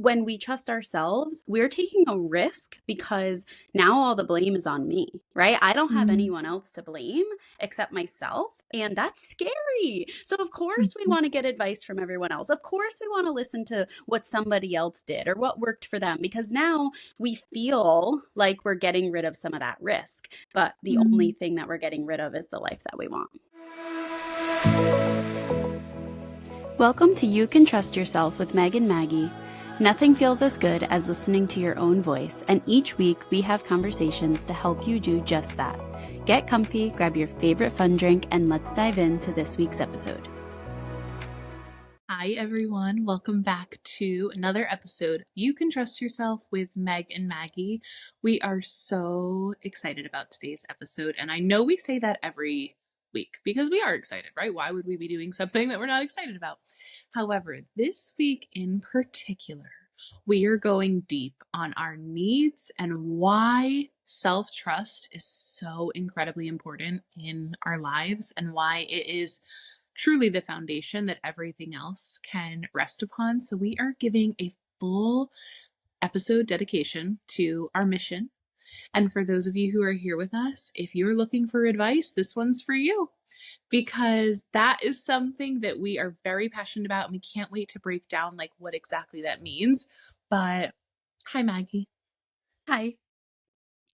when we trust ourselves, we're taking a risk because now all the blame is on me, right? I don't have Mm. anyone else to blame except myself. And that's scary. So, of course, we Mhm. want to get advice from everyone else. Of course, we want to listen to what somebody else did or what worked for them because now we feel like we're getting rid of some of that risk. But the only Mm. thing that we're getting rid of is the life that we want. Welcome to You Can Trust Yourself with Meg and Maggie. Nothing feels as good as listening to your own voice, and each week we have conversations to help you do just that. Get comfy, grab your favorite fun drink, and let's dive into this week's episode. Hi, everyone. Welcome back to another episode. You Can Trust Yourself with Meg and Maggie. We are so excited about today's episode, and I know we say that every week because we are excited, right? Why would we be doing something that we're not excited about? However, this week in particular, we are going deep on our needs and why self-trust is so incredibly important in our lives and why it is truly the foundation that everything else can rest upon. So, we are giving a full episode dedication to our mission. And for those of you who are here with us, if you're looking for advice, this one's for you because that is something that we are very passionate about and we can't wait to break down like what exactly that means. But hi, Maggie. Hi.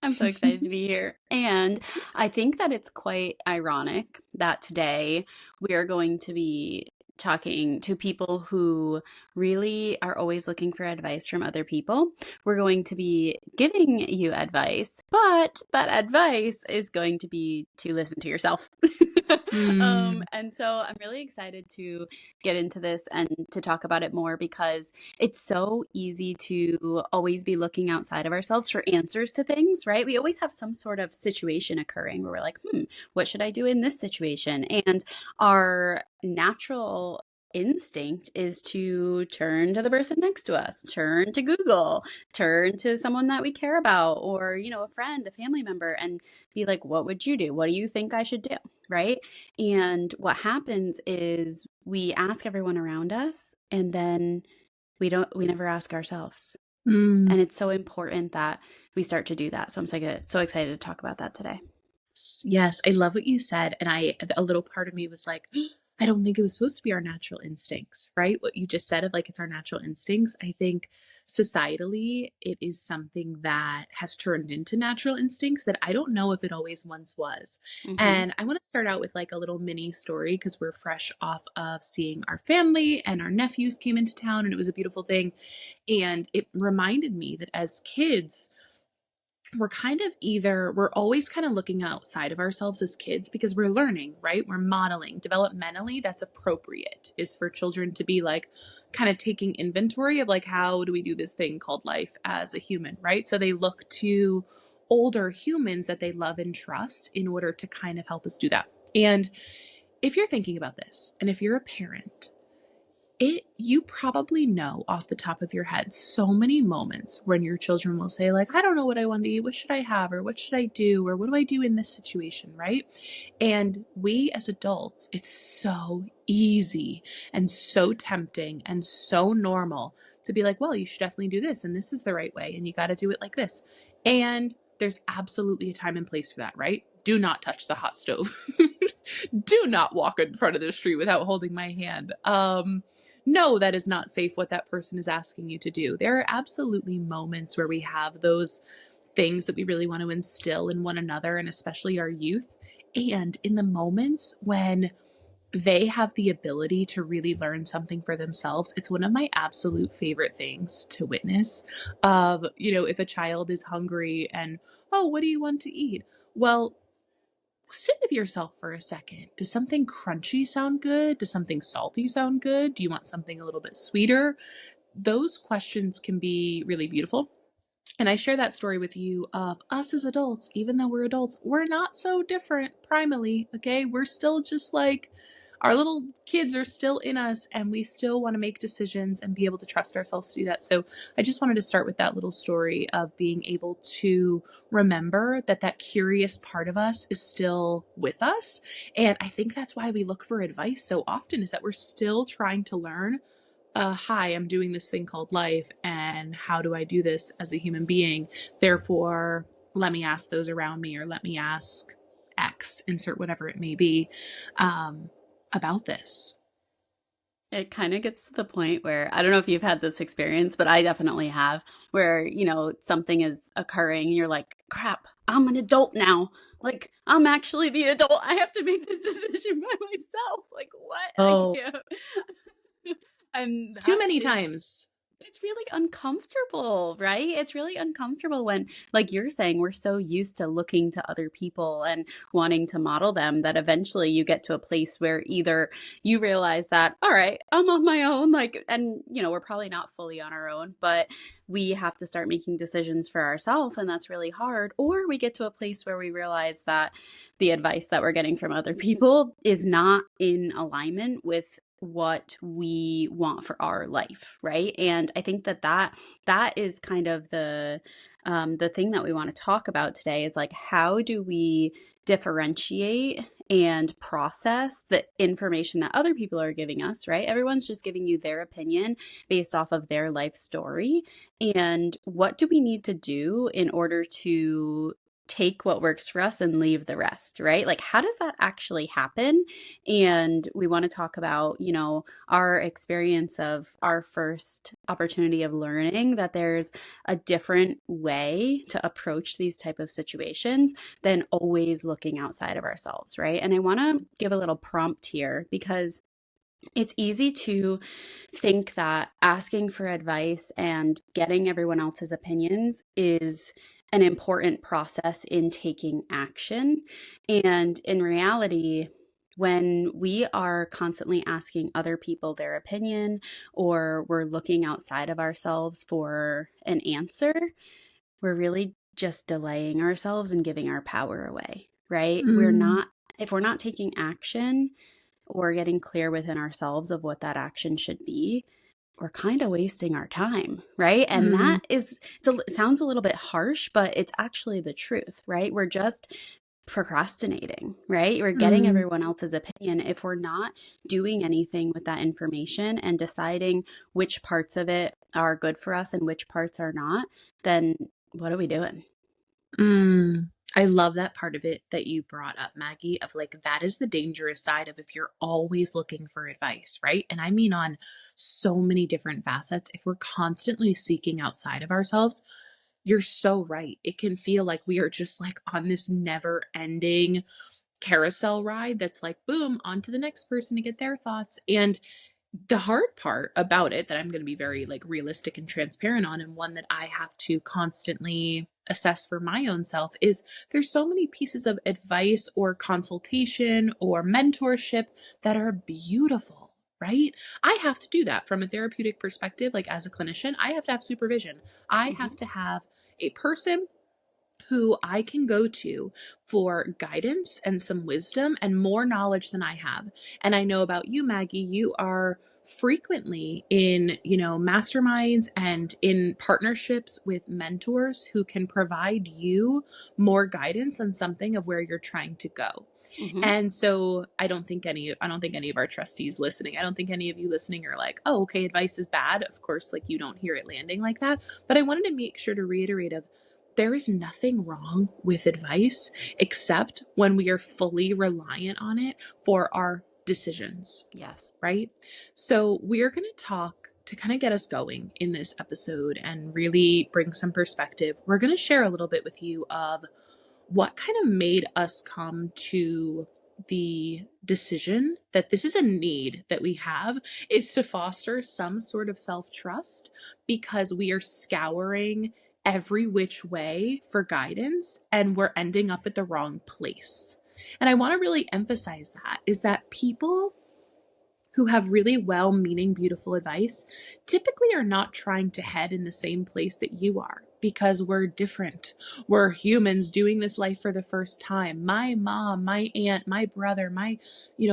I'm so excited to be here. And I think that it's quite ironic that today we are going to be talking to people who really are always looking for advice from other people. We're going to be giving you advice, but that advice is going to be to listen to yourself. Mm. And so I'm really excited to get into this and to talk about it more because it's so easy to always be looking outside of ourselves for answers to things, right? We always have some sort of situation occurring where we're like, what should I do in this situation? And our natural instinct is to turn to the person next to us, turn to Google, turn to someone that we care about, or, a friend, a family member, and be like, what would you do? What do you think I should do? Right. And what happens is we ask everyone around us and then we never ask ourselves. Mm. And it's so important that we start to do that. So I'm so excited to talk about that today. Yes, I love what you said. And a little part of me was like, I don't think it was supposed to be our natural instincts, right? What you just said of like, it's our natural instincts. I think societally, it is something that has turned into natural instincts that I don't know if it always once was. Mm-hmm. And I want to start out with like a little mini story because we're fresh off of seeing our family and our nephews came into town and it was a beautiful thing. And it reminded me that as kids, we're always kind of looking outside of ourselves as kids because we're learning, right? We're modeling developmentally. That's appropriate is for children to be like kind of taking inventory of like, how do we do this thing called life as a human, right? So they look to older humans that they love and trust in order to kind of help us do that. And if you're thinking about this and if you're a parent, you probably know off the top of your head so many moments when your children will say like, I don't know what I want to eat, what should I have, or what should I do, or what do I do in this situation, right? And we as adults, it's so easy and so tempting and so normal to be like, well, you should definitely do this and this is the right way and you got to do it like this. And there's absolutely a time and place for that, right? Do not touch the hot stove. Do not walk in front of the street without holding my hand. No, that is not safe what that person is asking you to do. There are absolutely moments where we have those things that we really want to instill in one another and especially our youth. And in the moments when they have the ability to really learn something for themselves, it's one of my absolute favorite things to witness of, if a child is hungry and, oh, what do you want to eat? Well, sit with yourself for a second. Does something crunchy sound good? Does something salty sound good? Do you want something a little bit sweeter? Those questions can be really beautiful. And I share that story with you of us as adults, even though we're adults, we're not so different primally, okay? We're still just like our little kids are still in us and we still want to make decisions and be able to trust ourselves to do that. So I just wanted to start with that little story of being able to remember that that curious part of us is still with us. And I think that's why we look for advice so often is that we're still trying to learn hi, I'm doing this thing called life, and how do I do this as a human being? Therefore, let me ask those around me, or let me ask X, insert whatever it may be, about this. It kind of gets to the point where I don't know if you've had this experience, but I definitely have, where, something is occurring and you're like, crap, I'm an adult now. Like, I'm actually the adult. I have to make this decision by myself. Like, what? I Oh, can't. And too that many is times. it's really uncomfortable, right? It's really uncomfortable when, like you're saying, we're so used to looking to other people and wanting to model them that eventually you get to a place where either you realize that, all right, I'm on my own, like, and, we're probably not fully on our own, but we have to start making decisions for ourselves, and that's really hard. Or we get to a place where we realize that the advice that we're getting from other people is not in alignment with what we want for our life, right? And I think that is kind of the thing that we want to talk about today is like, how do we differentiate and process the information that other people are giving us, right? Everyone's just giving you their opinion based off of their life story. And what do we need to do in order to take what works for us and leave the rest, right? Like, how does that actually happen? And we want to talk about, our experience of our first opportunity of learning that there's a different way to approach these type of situations than always looking outside of ourselves, right? And I want to give a little prompt here because it's easy to think that asking for advice and getting everyone else's opinions is an important process in taking action. And in reality, when we are constantly asking other people their opinion or we're looking outside of ourselves for an answer, we're really just delaying ourselves and giving our power away, right? Mm, If we're not taking action, or getting clear within ourselves of what that action should be, we're kind of wasting our time, right? And mm, that is, it sounds a little bit harsh, but it's actually the truth, right? We're just procrastinating, right? We're getting mm. everyone else's opinion. If we're not doing anything with that information and deciding which parts of it are good for us and which parts are not, then what are we doing? Mm, I love that part of it that you brought up, Maggie, of like that is the dangerous side of if you're always looking for advice, right? And I mean on so many different facets. If we're constantly seeking outside of ourselves, you're so right. It can feel like we are just like on this never ending carousel ride that's like, boom, on to the next person to get their thoughts. And the hard part about it that I'm going to be very like realistic and transparent on, and one that I have to constantly assess for my own self, is there's so many pieces of advice or consultation or mentorship that are beautiful, right? I have to do that from a therapeutic perspective. Like as a clinician, I have to have supervision. I have Mhm. to have a person who I can go to for guidance and some wisdom and more knowledge than I have. And I know about you, Maggie, you are frequently in, masterminds and in partnerships with mentors who can provide you more guidance on something of where you're trying to go. Mhm. And so I don't think any of our trustees listening, I don't think any of you listening are like, oh, okay, advice is bad. Of course, like you don't hear it landing like that. But I wanted to make sure to reiterate of there is nothing wrong with advice except when we are fully reliant on it for our decisions, Yes. right? So we're going to talk to kind of get us going in this episode and really bring some perspective. We're going to share a little bit with you of what kind of made us come to the decision that this is a need that we have, is to foster some sort of self-trust because we are scouring every which way for guidance and we're ending up at the wrong place. And I want to really emphasize that is that people who have really well meaning, beautiful advice typically are not trying to head in the same place that you are because we're different. We're humans doing this life for the first time. My mom, my aunt, my brother, my,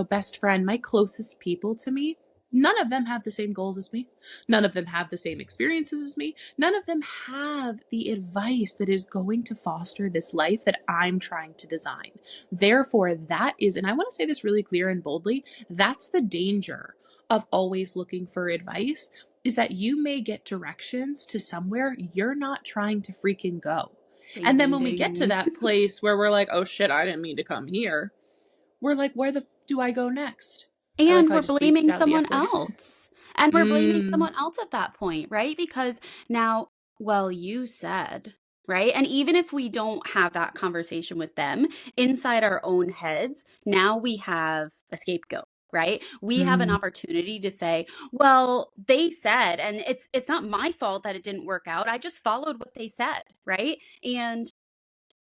best friend, my closest people to me, none of them have the same goals as me. None of them have the same experiences as me. None of them have the advice that is going to foster this life that I'm trying to design. Therefore, that is, and I want to say this really clear and boldly, that's the danger of always looking for advice is that you may get directions to somewhere you're not trying to freaking go. Ding, And then ding, when we get to ding. that place where we're like, oh shit, I didn't mean to come here, we're like, where the do I go next? I like And how I we're just beeped blaming out the someone F word. else. And we're blaming Mm, someone else at that point, right? Because now, well, you said, right? And even if we don't have that conversation with them inside our own heads, now we have a scapegoat. Right? We have an mm, opportunity to say, well, they said, and it's not my fault that it didn't work out. I just followed what they said, right? And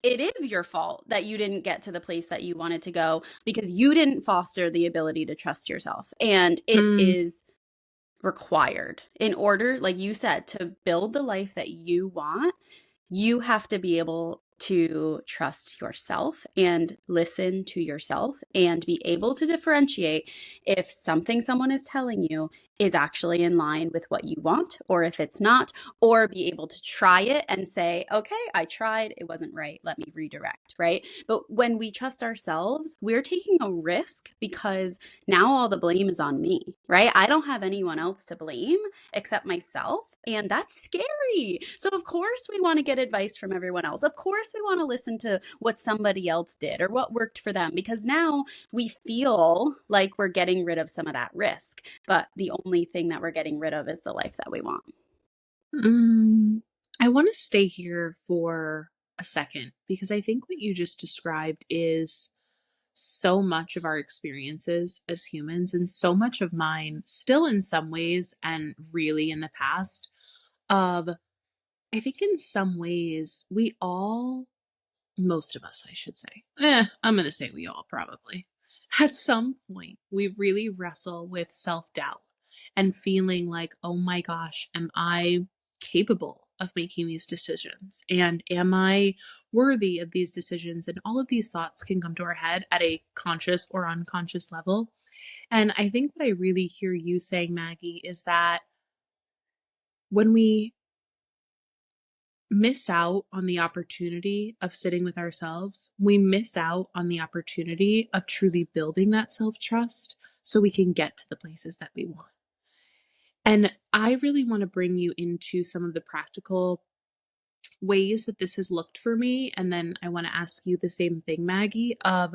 it is your fault that you didn't get to the place that you wanted to go because you didn't foster the ability to trust yourself. And it mm. is required in order, like you said, to build the life that you want. You have to be able to trust yourself and listen to yourself and be able to differentiate if something someone is telling you is actually in line with what you want or if it's not, or be able to try it and say, okay, I tried, it wasn't right, let me redirect, right? But when we trust ourselves, we're taking a risk because now all the blame is on me, right? I don't have anyone else to blame except myself. And that's scary. So, of course, we want to get advice from everyone else. Of course, we want to listen to what somebody else did or what worked for them because now we feel like we're getting rid of some of that risk. But the only thing that we're getting rid of is the life that we want. Mm, I want to stay here for a second because I think what you just described is so much of our experiences as humans and so much of mine still in some ways and really in the past of I think in some ways we all most of us I should say I'm going to say we all probably at some point we really wrestle with self-doubt and feeling like oh my gosh am I capable of making these decisions and am I worthy of these decisions and all of these thoughts can come to our head at a conscious or unconscious level. And I think what I really hear you saying, Maggie, is that when we miss out on the opportunity of sitting with ourselves, we miss out on the opportunity of truly building that self trust so we can get to the places that we want. And I really want to bring you into some of the practical ways that this has looked for me. And then I want to ask you the same thing, Maggie, of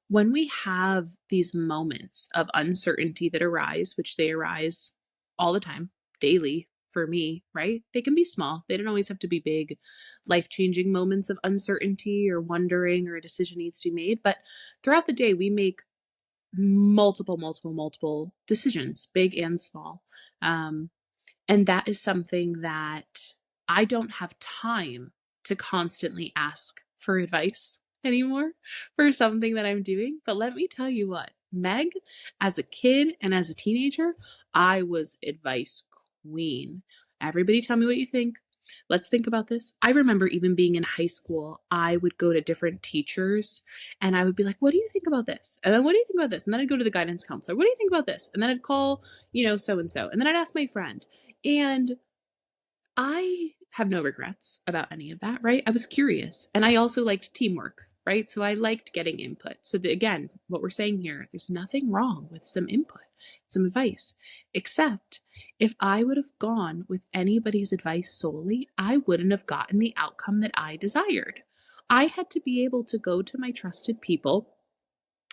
when we have these moments of uncertainty that arise, which they arise all the time, daily for me, right? They can be small. They don't always have to be big, life-changing moments of uncertainty or wondering or a decision needs to be made. But throughout the day, we make multiple decisions, big and small. Um, and that is something that I don't have time to constantly ask for advice anymore for something that I'm doing. But let me tell you what, Meg, as a kid and as a teenager, I was advice queen. Everybody tell me what you think. Let's think about this. I remember even being in high school, I would go to different teachers and I would be like, what do you think about this? And then what do you think about this? And then I'd go to the guidance counselor. What do you think about this? And then I'd call, so and so. And then I'd ask my friend. And I have no regrets about any of that, right? I was curious and I also liked teamwork, right? So I liked getting input. So again, what we're saying here, there's nothing wrong with some input, some advice, except if I would have gone with anybody's advice solely, I wouldn't have gotten the outcome that I desired. I had to be able to go to my trusted people.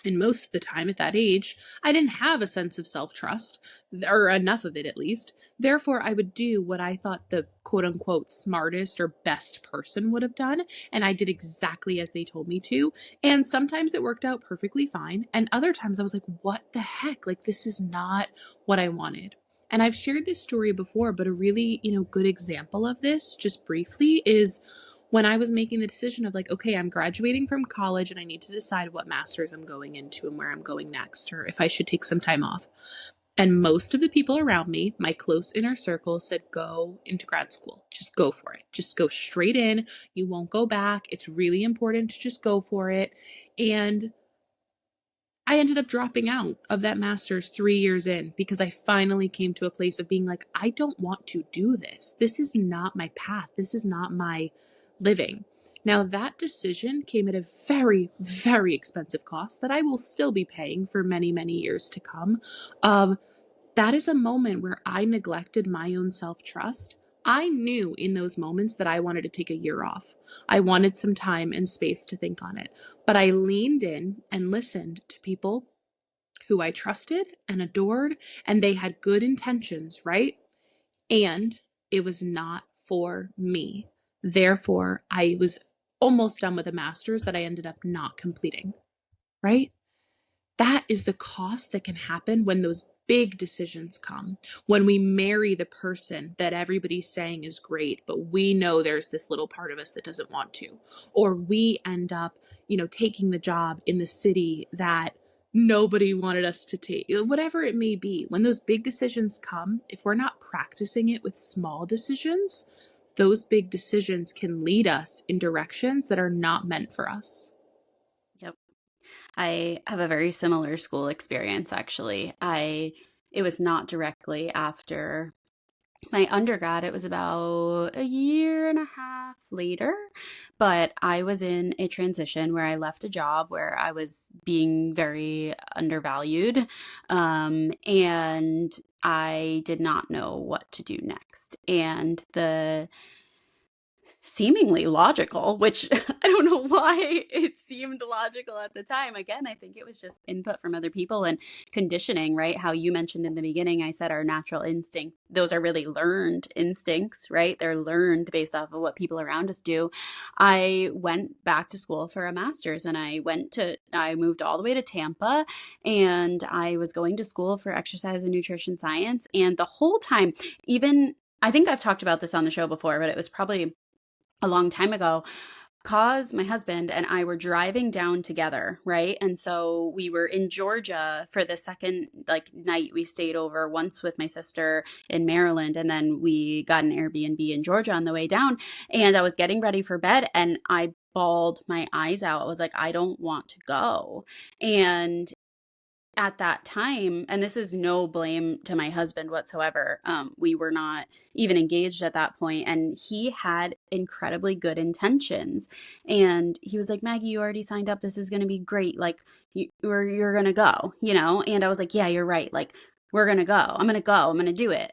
And most of the time at that age, I didn't have a sense of self trust, or enough of it at least. Therefore, I would do what I thought the quote unquote smartest or best person would have done. And I did exactly as they told me to. And sometimes it worked out perfectly fine. And other times I was like, what the heck? Like, this is not what I wanted. And I've shared this story before, but a really, good example of this, just briefly, is when I was making the decision of like, okay, I'm graduating from college and I need to decide what master's I'm going into and where I'm going next, or if I should take some time off. And most of the people around me, my close inner circle, said, go into grad school. Just go for it. Just go straight in. You won't go back. It's really important to just go for it. And I ended up dropping out of that master's 3 years in because I finally came to a place of being like, I don't want to do this. This is not my path. This is not my living. Now, that decision came at a very, very expensive cost that I will still be paying for many, many years to come of That is a moment where I neglected my own self-trust. I knew in those moments that I wanted to take a year off. I wanted some time and space to think on it. But I leaned in and listened to people who I trusted and adored, and they had good intentions, right? And it was not for me. Therefore, I was almost done with a master's that I ended up not completing, right? That is the cost that can happen when those big decisions come. When we marry the person that everybody's saying is great, but we know there's this little part of us that doesn't want to. Or we end up, taking the job in the city that nobody wanted us to take. Whatever it may be. When those big decisions come, if we're not practicing it with small decisions, those big decisions can lead us in directions that are not meant for us. Yep. I have a very similar school experience, actually. It was not directly after my undergrad. It was about a year and a half later, but I was in a transition where I left a job where I was being very undervalued, and I did not know what to do next. And the seemingly logical, which I don't know why it seemed logical at the time. Again, I think it was just input from other people and conditioning, right? How you mentioned in the beginning, I said our natural instinct, those are really learned instincts, right? They're learned based off of what people around us do. I went back to school for a master's, and I moved all the way to Tampa, and I was going to school for exercise and nutrition science. And the whole time, even I think I've talked about this on the show before, but it was probably a long time ago, cause my husband and I were driving down together, right? And so we were in Georgia for the second night. We stayed over once with my sister in Maryland, and then we got an Airbnb in Georgia on the way down. And I was getting ready for bed, and I bawled my eyes out. I was like, I don't want to go. And at that time, and this is no blame to my husband whatsoever, we were not even engaged at that point, and he had incredibly good intentions. And he was like, Maggie, you already signed up, this is going to be great, like you're going to go, and I was like, yeah, you're right, like we're going to go, I'm going to do it.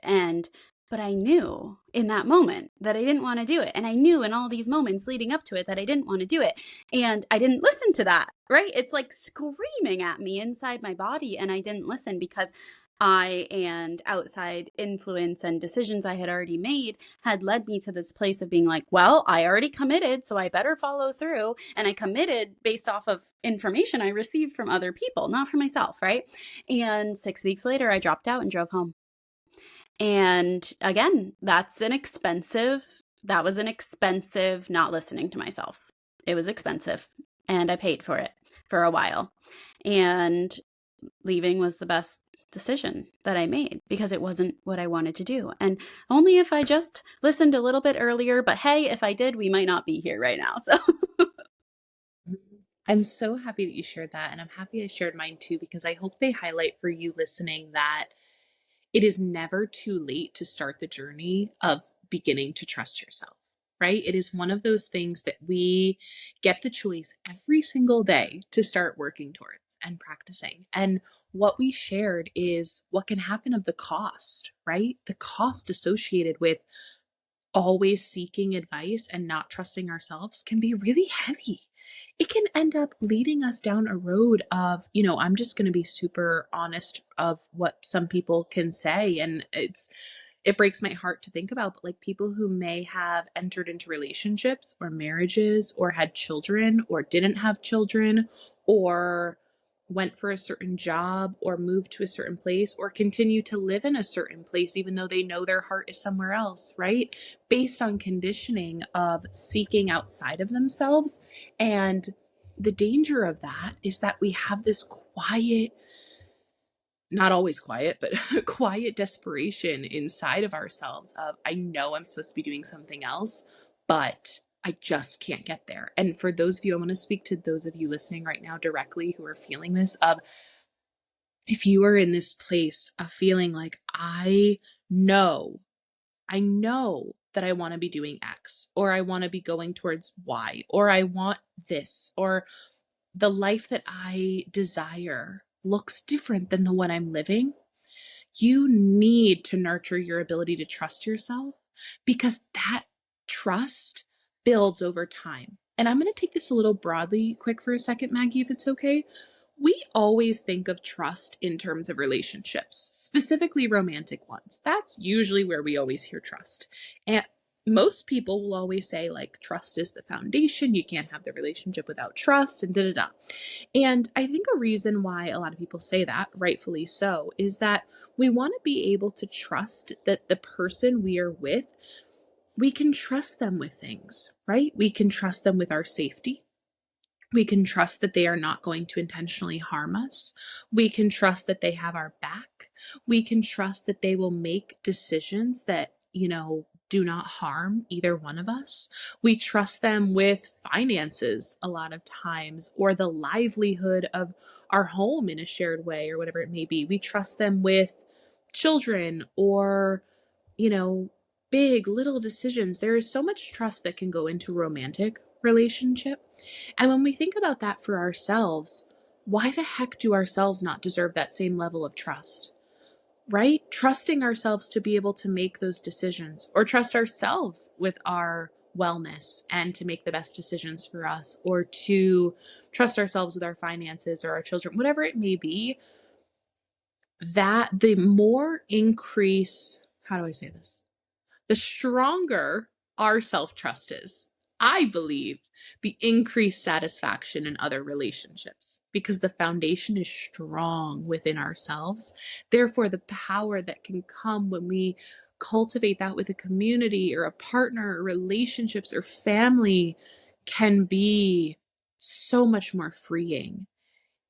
But I knew in that moment that I didn't want to do it. And I knew in all these moments leading up to it that I didn't want to do it. And I didn't listen to that, right? It's like screaming at me inside my body. And I didn't listen because I and outside influence and decisions I had already made had led me to this place of being like, well, I already committed, so I better follow through. And I committed based off of information I received from other people, not for myself, right? And 6 weeks later, I dropped out and drove home. And again, that was an expensive not listening to myself. It was expensive, and I paid for it for a while. And leaving was the best decision that I made because it wasn't what I wanted to do. And only if I just listened a little bit earlier, but hey, if I did, we might not be here right now. So I'm so happy that you shared that. And I'm happy I shared mine too, because I hope they highlight for you listening that it is never too late to start the journey of beginning to trust yourself, right? It is one of those things that we get the choice every single day to start working towards and practicing. And what we shared is what can happen of the cost, right? The cost associated with always seeking advice and not trusting ourselves can be really heavy. It can end up leading us down a road of, I'm just going to be super honest of what some people can say. And it breaks my heart to think about, but like people who may have entered into relationships or marriages or had children or didn't have children or went for a certain job or moved to a certain place or continue to live in a certain place, even though they know their heart is somewhere else, right? Based on conditioning of seeking outside of themselves. And the danger of that is that we have this quiet, not always quiet, but quiet desperation inside of ourselves of, I know I'm supposed to be doing something else, but I just can't get there. And for those of you, I want to speak to those of you listening right now directly who are feeling this of, if you are in this place of feeling like, I know that I want to be doing X, or I want to be going towards Y, or I want this, or the life that I desire looks different than the one I'm living, You need to nurture your ability to trust yourself, because that trust builds over time. And I'm going to take this a little broadly quick for a second, Maggie, if it's okay. We always think of trust in terms of relationships, specifically romantic ones. That's usually where we always hear trust. And most people will always say, like, trust is the foundation. You can't have the relationship without trust, and da da da. And I think a reason why a lot of people say that, rightfully so, is that we want to be able to trust that the person we are with, we can trust them with things, right? We can trust them with our safety. We can trust that they are not going to intentionally harm us. We can trust that they have our back. We can trust that they will make decisions that, do not harm either one of us. We trust them with finances a lot of times, or the livelihood of our home in a shared way, or whatever it may be. We trust them with children, or, you know, big, little decisions. There is so much trust that can go into romantic relationship. And when we think about that for ourselves, why the heck do ourselves not deserve that same level of trust? Right? Trusting ourselves to be able to make those decisions, or trust ourselves with our wellness and to make the best decisions for us, or to trust ourselves with our finances or our children, whatever it may be, that the more increase, how do I say this? The stronger our self-trust is, I believe, the increased satisfaction in other relationships, because the foundation is strong within ourselves. Therefore, the power that can come when we cultivate that with a community or a partner or relationships or family can be so much more freeing.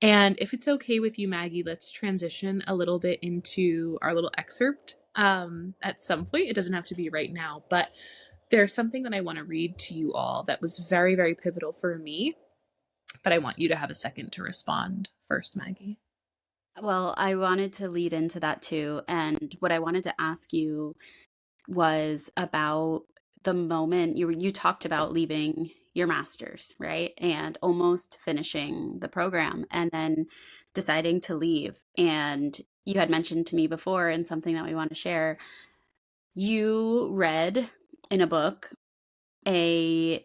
And if it's okay with you, Maggie, let's transition a little bit into our little excerpt at some point. It doesn't have to be right now, but there's something that I want to read to you all that was very, very pivotal for me. But I want you to have a second to respond first, Maggie. Well, I wanted to lead into that too. And what I wanted to ask you was about the moment you talked about leaving your master's, right? And almost finishing the program and then deciding to leave. And you had mentioned to me before, and something that we want to share, you read in a book a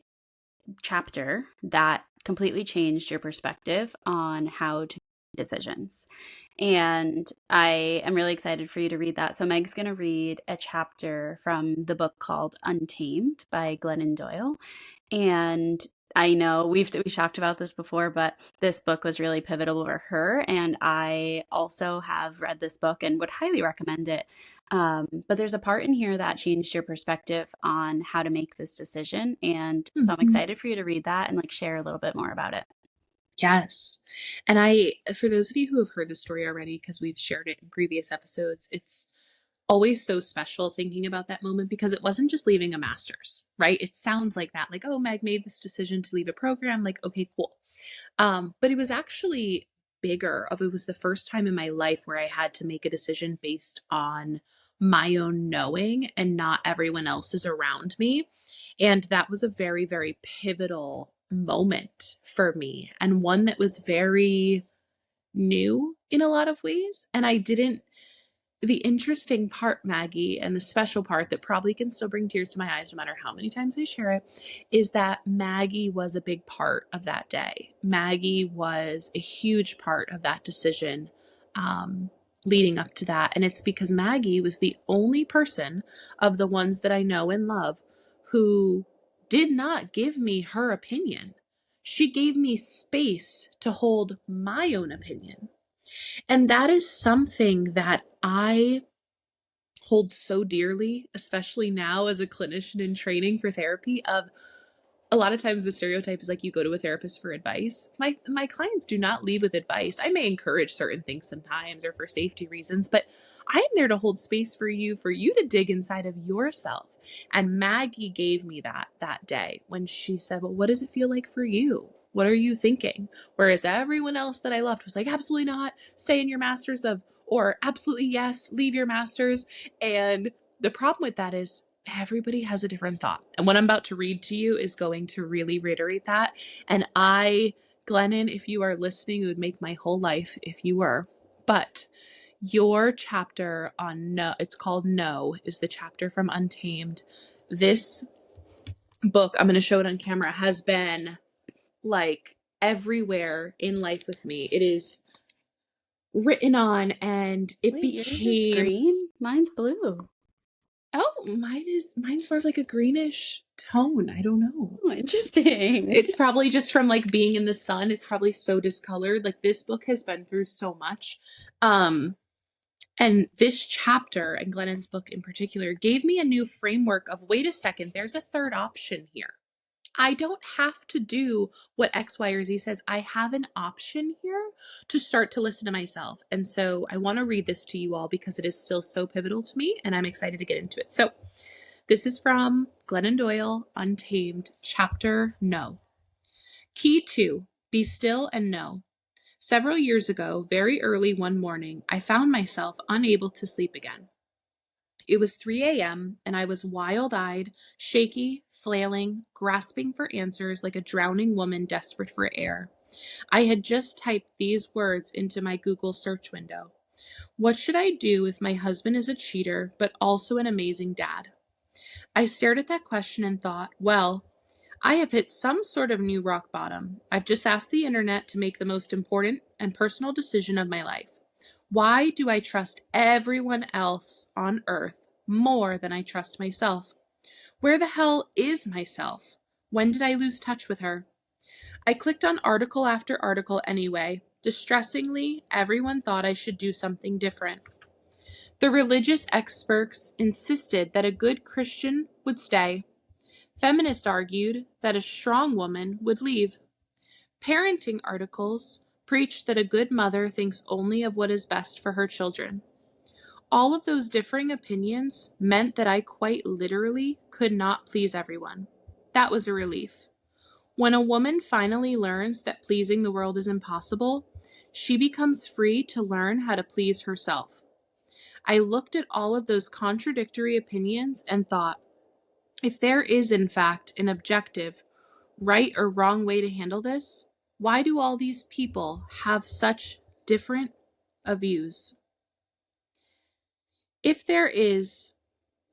chapter that completely changed your perspective on how to make decisions. And I am really excited for you to read that. So Meg's going to read a chapter from the book called Untamed by Glennon Doyle. And I know we've talked about this before, but this book was really pivotal for her. And I also have read this book and would highly recommend it. But there's a part in here that changed your perspective on how to make this decision. And so I'm excited for you to read that and like share a little bit more about it. Yes. And for those of you who have heard the story already, because we've shared it in previous episodes, it's always so special thinking about that moment, because it wasn't just leaving a master's, right? It sounds like that, like, oh, Meg made this decision to leave a program, like, okay, cool. But it was actually bigger. It was the first time in my life where I had to make a decision based on my own knowing and not everyone else's around me. And that was a very, very pivotal moment for me, and one that was very new in a lot of ways. And the interesting part, Maggie, and the special part that probably can still bring tears to my eyes no matter how many times I share it, is that Maggie was a big part of that day. Maggie was a huge part of that decision leading up to that. And it's because Maggie was the only person of the ones that I know and love who did not give me her opinion. She gave me space to hold my own opinion. And that is something that I hold so dearly, especially now as a clinician in training for therapy. Of a lot of times the stereotype is like, you go to a therapist for advice. My clients do not leave with advice. I may encourage certain things sometimes or for safety reasons, but I am there to hold space for you to dig inside of yourself. And Maggie gave me that day when she said, well, what does it feel like for you? What are you thinking? Whereas everyone else that I loved was like, absolutely not, stay in your master's or absolutely yes, leave your master's. And the problem with that is everybody has a different thought. And what I'm about to read to you is going to really reiterate that. And Glennon, if you are listening, it would make my whole life if you were. But Your chapter on No, it's called No, is the chapter from Untamed. This book, I'm going to show it on camera, has been like everywhere in life with me. It is written on, and it Wait, yours is became, green? Mine's blue. oh, mine's more of like a greenish tone. I don't know. Oh, interesting. It's probably just from like being in the sun. It's probably so discolored. Like this book has been through so much. And this chapter, and Glennon's book in particular, gave me a new framework of, wait a second, there's a third option here. I don't have to do what X, Y, or Z says. I have an option here to start to listen to myself. And so I want to read this to you all because it is still so pivotal to me, and I'm excited to get into it. So this is from Glennon Doyle, Untamed, chapter No. Key 2, be still and know. Several years ago, very early one morning, I found myself unable to sleep again. It was 3 a.m., and I was wild-eyed, shaky, flailing, grasping for answers like a drowning woman desperate for air. I had just typed these words into my Google search window. What should I do if my husband is a cheater, but also an amazing dad? I stared at that question and thought, well, I have hit some sort of new rock bottom. I've just asked the internet to make the most important and personal decision of my life. Why do I trust everyone else on earth more than I trust myself? Where the hell is myself? When did I lose touch with her? I clicked on article after article anyway. Distressingly, everyone thought I should do something different. The religious experts insisted that a good Christian would stay. Feminists argued that a strong woman would leave. Parenting articles preached that a good mother thinks only of what is best for her children. All of those differing opinions meant that I quite literally could not please everyone. That was a relief. When a woman finally learns that pleasing the world is impossible, she becomes free to learn how to please herself. I looked at all of those contradictory opinions and thought, if there is, in fact, an objective, right or wrong way to handle this, why do all these people have such different views? If there is...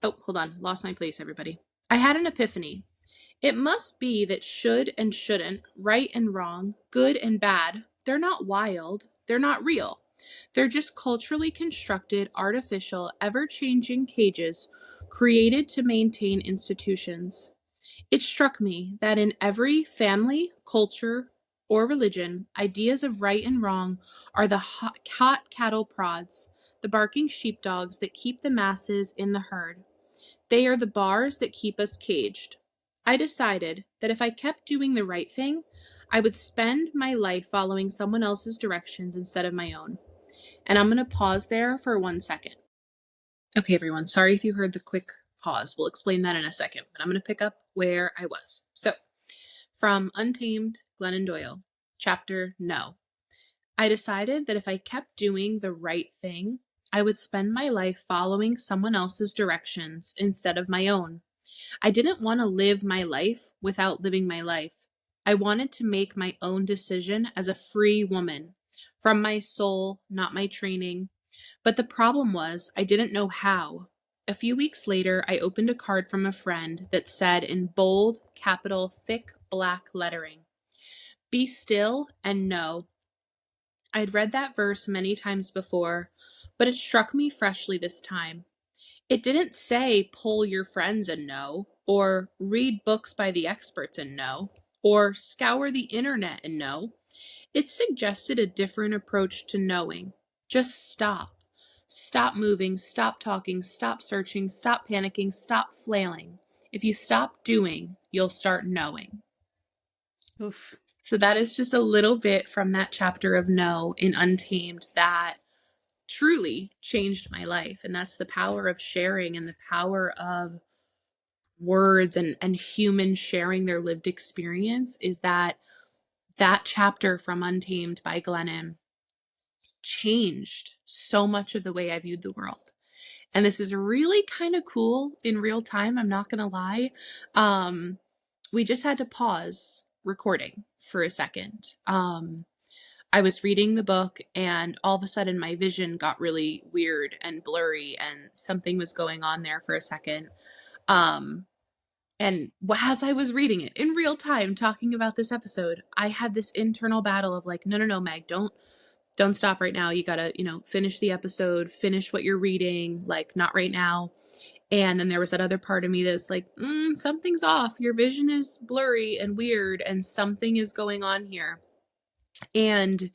Oh, hold on. Lost my place, everybody. I had an epiphany. It must be that should and shouldn't, right and wrong, good and bad, they're not wild. They're not real. They're just culturally constructed, artificial, ever-changing cages created to maintain institutions. It struck me that in every family, culture, or religion, ideas of right and wrong are the hot cattle prods, the barking sheepdogs that keep the masses in the herd. They are the bars that keep us caged. I decided that if I kept doing the right thing, I would spend my life following someone else's directions instead of my own. And I'm going to pause there for 1 second. Okay, everyone, sorry if you heard the quick pause. We'll explain that in a second, but I'm going to pick up where I was. So, from Untamed, Glennon Doyle, chapter No. I decided that if I kept doing the right thing, I would spend my life following someone else's directions instead of my own. I didn't want to live my life without living my life. I wanted to make my own decision as a free woman, from my soul, not my training. But the problem was, I didn't know how. A few weeks later, I opened a card from a friend that said in bold, capital, thick black lettering, "Be still and know." I'd read that verse many times before, but it struck me freshly this time. It didn't say poll your friends and know, or read books by the experts and know, or scour the internet and know. It suggested a different approach to knowing. Just stop. Stop moving, stop talking, stop searching, stop panicking, stop flailing. If you stop doing, you'll start knowing. Oof. So that is just a little bit from that chapter of No in Untamed that truly changed my life. And that's the power of sharing and the power of words and humans sharing their lived experience, is that chapter from Untamed by Glennon changed so much of the way I viewed the world. And this is really kind of cool in real time. I'm not going to lie. We just had to pause recording for a second. I was reading the book and all of a sudden my vision got really weird and blurry and something was going on there for a second. And as I was reading it in real time, talking about this episode, I had this internal battle of like, no, Meg, don't stop right now. You gotta, finish the episode, finish what you're reading, like not right now. And then there was that other part of me that's like, something's off. Your vision is blurry and weird and something is going on here. And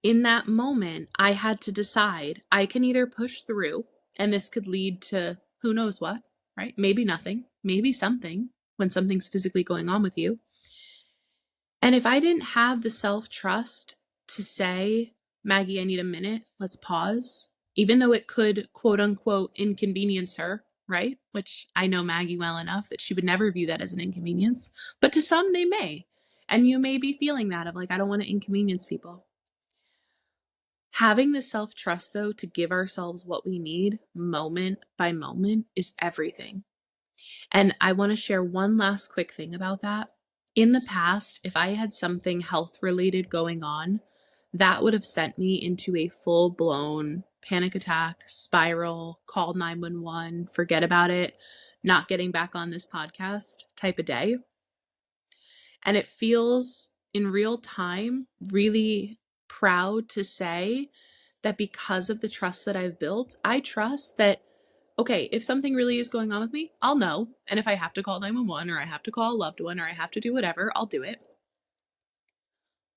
in that moment, I had to decide I can either push through and this could lead to who knows what, right? Maybe nothing, maybe something when something's physically going on with you. And if I didn't have the self-trust to say, Maggie, I need a minute, let's pause, even though it could quote unquote inconvenience her, right? Which I know Maggie well enough that she would never view that as an inconvenience, but to some they may. And you may be feeling that of like, I don't want to inconvenience people. Having the self-trust, though, to give ourselves what we need moment by moment is everything. And I want to share one last quick thing about that. In the past, if I had something health-related going on, that would have sent me into a full-blown panic attack, spiral, call 911, forget about it, not getting back on this podcast type of day. And it feels in real time really proud to say that because of the trust that I've built, I trust that, okay, if something really is going on with me, I'll know. And if I have to call 911 or I have to call a loved one or I have to do whatever, I'll do it.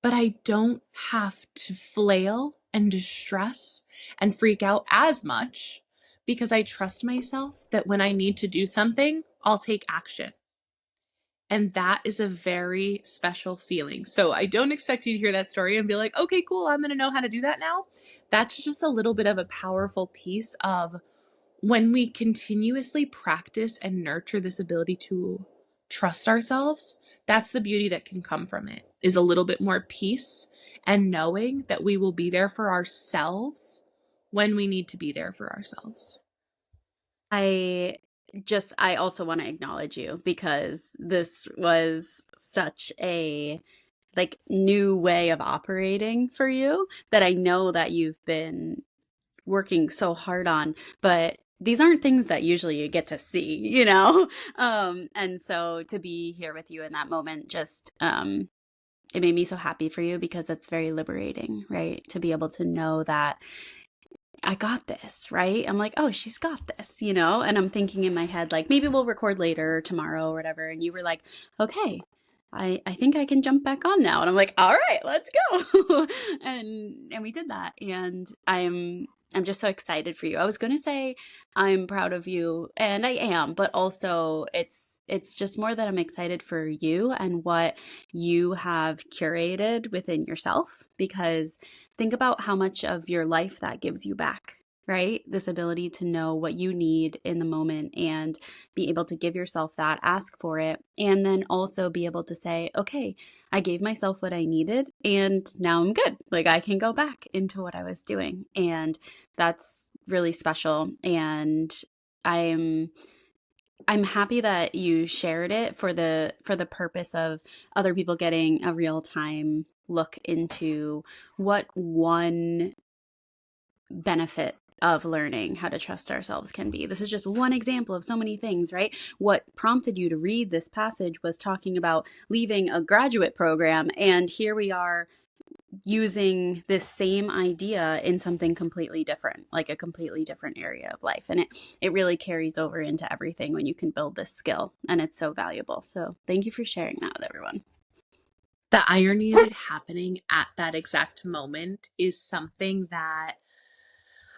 But I don't have to flail and distress and freak out as much because I trust myself that when I need to do something, I'll take action. And that is a very special feeling. So I don't expect you to hear that story and be like, okay, cool, I'm going to know how to do that now. That's just a little bit of a powerful piece of when we continuously practice and nurture this ability to trust ourselves. That's the beauty that can come from it, is a little bit more peace and knowing that we will be there for ourselves when we need to be there for ourselves. I also want to acknowledge you because this was such a new way of operating for you that I know that you've been working so hard on, but these aren't things that usually you get to see, and so to be here with you in that moment just it made me so happy for you because it's very liberating, right? To be able to know that I got this, right? I'm like, oh, she's got this, and I'm thinking in my head, like, maybe we'll record later or tomorrow or whatever. And you were like, okay, I think I can jump back on now. And I'm like, all right, let's go. and we did that. And I'm just so excited for you. I was going to say I'm proud of you, and I am, but also it's just more that I'm excited for you and what you have curated within yourself, because think about how much of your life that gives you back, right? This ability to know what you need in the moment and be able to give yourself that, ask for it, and then also be able to say, okay, I gave myself what I needed and now I'm good. Like I can go back into what I was doing. And that's really special. And I'm happy that you shared it for the purpose of other people getting a real time look into what one benefit of learning how to trust ourselves can be. This is just one example of so many things, right? What prompted you to read this passage was talking about leaving a graduate program, and here we are using this same idea in something completely different, like a completely different area of life. And it really carries over into everything when you can build this skill, and it's so valuable. So thank you for sharing that with everyone. The irony of it happening at that exact moment is something that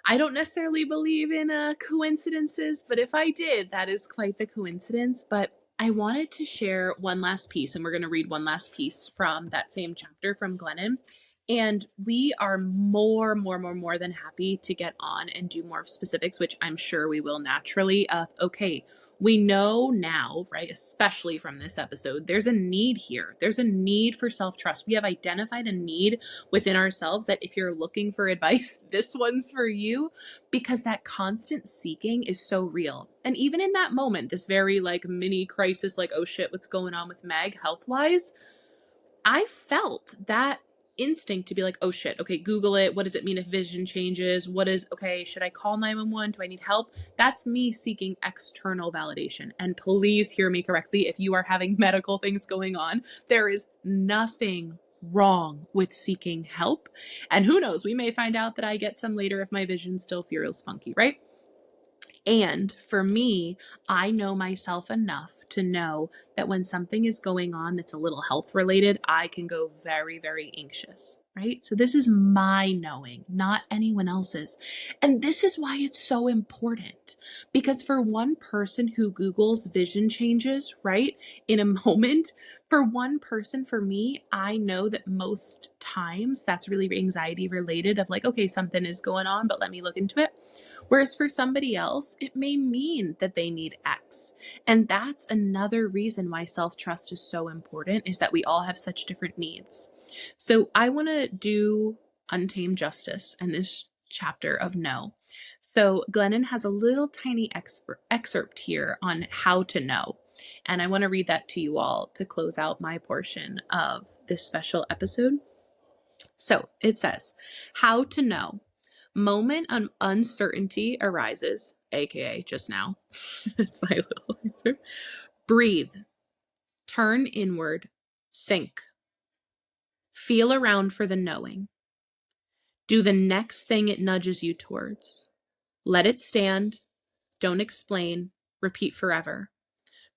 I don't necessarily believe in coincidences, but if I did, that is quite the coincidence. But I wanted to share one last piece, and we're going to read one last piece from that same chapter from Glennon. And we are more than happy to get on and do more specifics, which I'm sure we will naturally. Okay, we know now, right, especially from this episode, there's a need here. There's a need for self-trust. We have identified a need within ourselves that if you're looking for advice, this one's for you, because that constant seeking is so real. And even in that moment, this very mini crisis, oh shit, what's going on with Meg health-wise, I felt that instinct to be like, oh shit, okay, Google it. What does it mean if vision changes? Okay, should I call 911? Do I need help? That's me seeking external validation. And please hear me correctly. If you are having medical things going on, there is nothing wrong with seeking help. And who knows, we may find out that I get some later if my vision still feels funky, right? And for me, I know myself enough to know that when something is going on that's a little health related, I can go very, very anxious, right? So this is my knowing, not anyone else's. And this is why it's so important, because for one person who Googles vision changes, right, in a moment, for one person, for me, I know that most times that's really anxiety related of like, okay, something is going on, but let me look into it. Whereas for somebody else, it may mean that they need X. And that's another reason why self-trust is so important, is that we all have such different needs. So I want to do untamed justice in this chapter of no. So Glennon has a little tiny excerpt here on how to know. And I want to read that to you all to close out my portion of this special episode. So it says, how to know. Moment of uncertainty arises, aka just now. That's my little answer. Breathe. Turn inward. Sink. Feel around for the knowing. Do the next thing it nudges you towards. Let it stand. Don't explain. Repeat forever.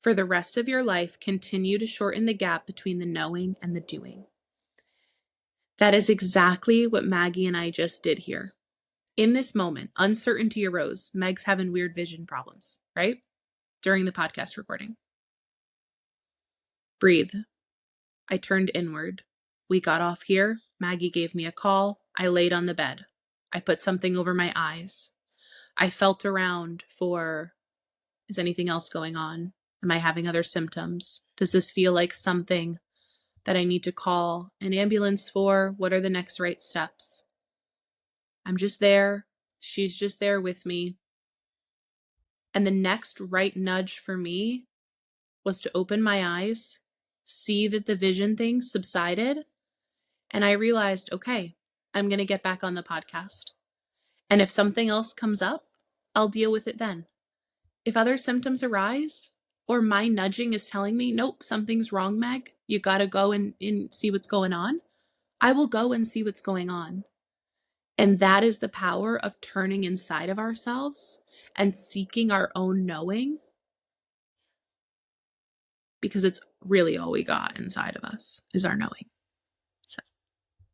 For the rest of your life, continue to shorten the gap between the knowing and the doing. That is exactly what Maggie and I just did here. In this moment, uncertainty arose. Meg's having weird vision problems, right? During the podcast recording. Breathe. I turned inward. We got off here. Maggie gave me a call. I laid on the bed. I put something over my eyes. I felt around for, is anything else going on? Am I having other symptoms? Does this feel like something that I need to call an ambulance for? What are the next right steps? I'm just there. She's just there with me. And the next right nudge for me was to open my eyes, see that the vision thing subsided, and I realized, okay, I'm going to get back on the podcast. And if something else comes up, I'll deal with it then. If other symptoms arise, or my nudging is telling me, nope, something's wrong, Meg, you got to go and see what's going on, I will go and see what's going on. And that is the power of turning inside of ourselves and seeking our own knowing, because it's really all we got inside of us is our knowing. So.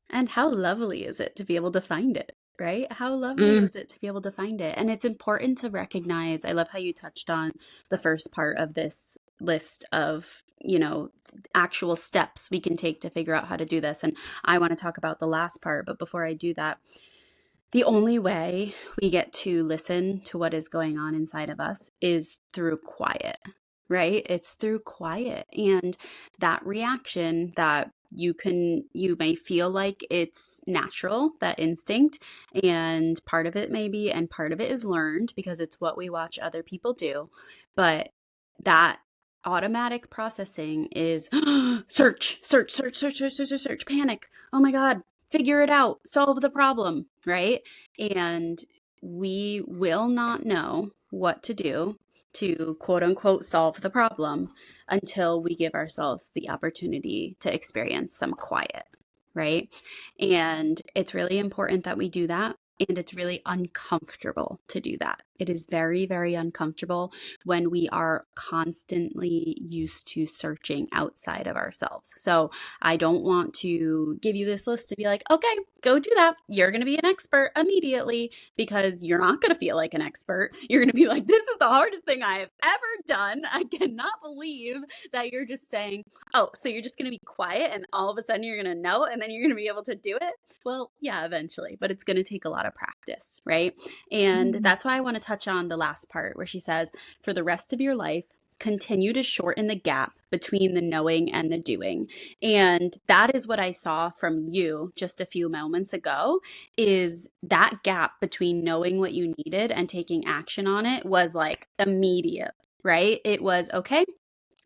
And how lovely is it to be able to find it, right? How lovely is it to be able to find it? And it's important to recognize, I love how you touched on the first part of this list of, actual steps we can take to figure out how to do this. And I want to talk about the last part, but before I do that, the only way we get to listen to what is going on inside of us is through quiet, right? It's through quiet. And that reaction that you may feel like it's natural, that instinct, and part of it maybe, and part of it is learned because it's what we watch other people do. But that automatic processing is search, panic. Oh my God. Figure it out, solve the problem, right? And we will not know what to do to quote unquote solve the problem until we give ourselves the opportunity to experience some quiet, right? And it's really important that we do that. And it's really uncomfortable to do that. It is very, very uncomfortable when we are constantly used to searching outside of ourselves. So I don't want to give you this list to be like, okay, go do that. You're going to be an expert immediately, because you're not going to feel like an expert. You're going to be like, this is the hardest thing I have ever done. I cannot believe that you're just saying, oh, so you're just going to be quiet and all of a sudden you're going to know and then you're going to be able to do it. Well, yeah, eventually, but it's going to take a lot of practice, right? And that's why I want to touch on the last part where she says, for the rest of your life, continue to shorten the gap between the knowing and the doing. And that is what I saw from you just a few moments ago, is that gap between knowing what you needed and taking action on it was like immediate, right? It was, okay,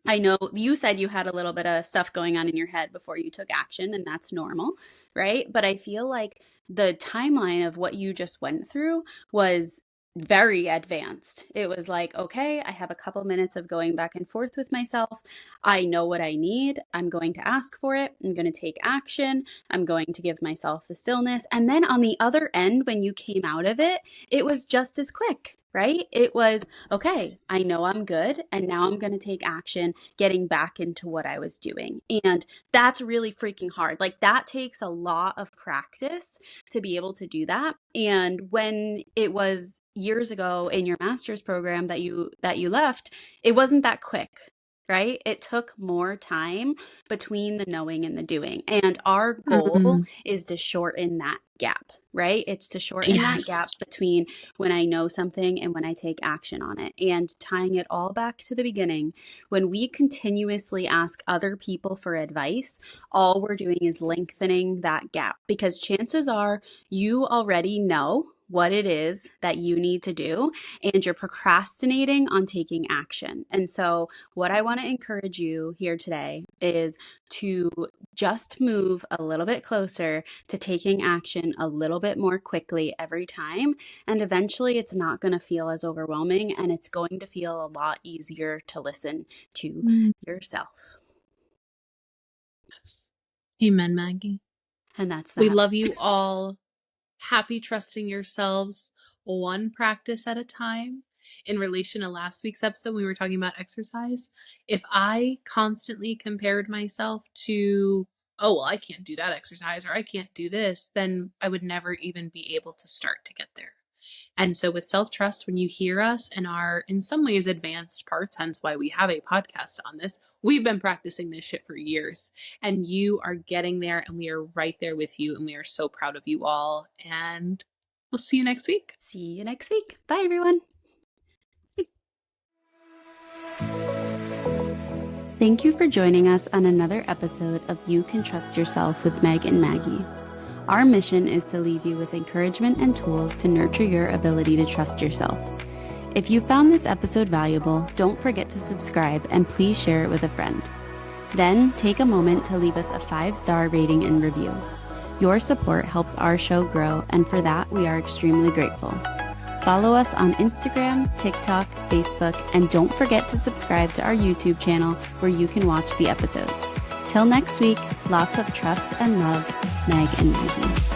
I know you said you had a little bit of stuff going on in your head before you took action, and that's normal, right? But I feel like the timeline of what you just went through was very advanced. It was like, okay, I have a couple minutes of going back and forth with myself. I know what I need. I'm going to ask for it. I'm going to take action. I'm going to give myself the stillness. And then on the other end, when you came out of it, it was just as quick. Right? It was, okay, I know I'm good. And now I'm going to take action, getting back into what I was doing. And that's really freaking hard. Like that takes a lot of practice to be able to do that. And when it was years ago in your master's program that you left, it wasn't that quick. Right? It took more time between the knowing and the doing. And our goal is to shorten that gap, right? It's to shorten that gap between when I know something and when I take action on it. And tying it all back to the beginning, when we continuously ask other people for advice, all we're doing is lengthening that gap, because chances are you already know what it is that you need to do and you're procrastinating on taking action. And so what I want to encourage you here today is to just move a little bit closer to taking action a little bit more quickly every time. And eventually it's not going to feel as overwhelming, and it's going to feel a lot easier to listen to yourself. Amen, Maggie. And that's that. We love you all. Happy trusting yourselves one practice at a time. In relation to last week's episode, we were talking about exercise. If I constantly compared myself to, oh, well, I can't do that exercise or I can't do this, then I would never even be able to start to get there. And so with self-trust, when you hear us and our, in some ways, advanced parts, hence why we have a podcast on this, we've been practicing this shit for years, and you are getting there, and we are right there with you, and we are so proud of you all, and we'll see you next week. See you next week. Bye, everyone. Thank you for joining us on another episode of You Can Trust Yourself with Meg and Maggie. Our mission is to leave you with encouragement and tools to nurture your ability to trust yourself. If you found this episode valuable, don't forget to subscribe and please share it with a friend. Then take a moment to leave us a 5-star rating and review. Your support helps our show grow, and for that, we are extremely grateful. Follow us on Instagram, TikTok, Facebook, and don't forget to subscribe to our YouTube channel where you can watch the episodes. Till next week, lots of trust and love, Meg and Maggie.